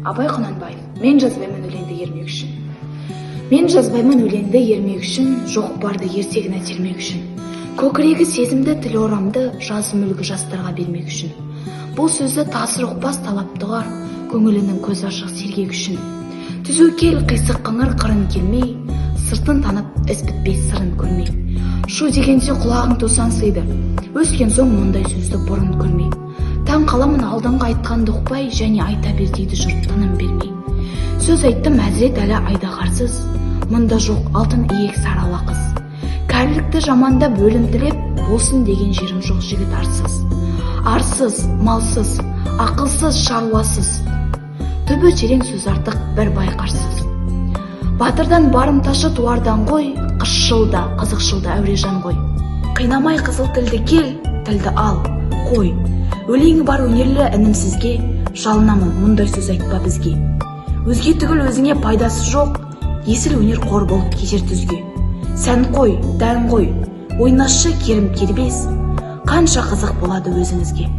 Абай Құнанбаев. Мен жазбаймын өлеңді ермек үшін. Мен жазбаймын өлеңді ермек үшін, жоқ барды ертегіне термек үшін. Көкірегі сезімді, тіл орамды, жазым үлгі жастарға бермек үшін. Бұл сөзді тасыр ұқпас талаптығар, көңілінің көз ашық сергек үшін. Түзу кел қисық қыңыр қырын келмей, сыртын танып іс бітпей сырын көрмей. Шу дегенде құлағың тосан сыйды, өскен соң мұндай сөзді бұрын көрмей. Таң қаламын алдыңғы айтқанды ұқпай, және айта бер дейді жұрт тыным бермей. Сөз айттым әзірет әлі айдағарсыз, мұнда жоқ алтын иек сарала қыз. Кәрілікті жаманда бөлім тілеп, болсын деген жерім жоқ жігіт арсыз. Арсыз, малсыз, ақылсыз, шаруасыз. Түбі терең сөз артық бір байқарсыз. Батырдан барымташы туардан ғой, қысшылда, қызықшылда әурежан ғой. Қинамай қызыл тілді кел, тілді ал, қой. Өлеңі бар өнерлі інімсізге, жалынамын мұндай сөз айтпа бізге. Өзге түгіл өзіңе пайдасы жоқ, есіл өнер қор болып кетер түзге. Сән қой, дән қой, ойнашшы керім кербес, қанша қызық болады өзіңізге.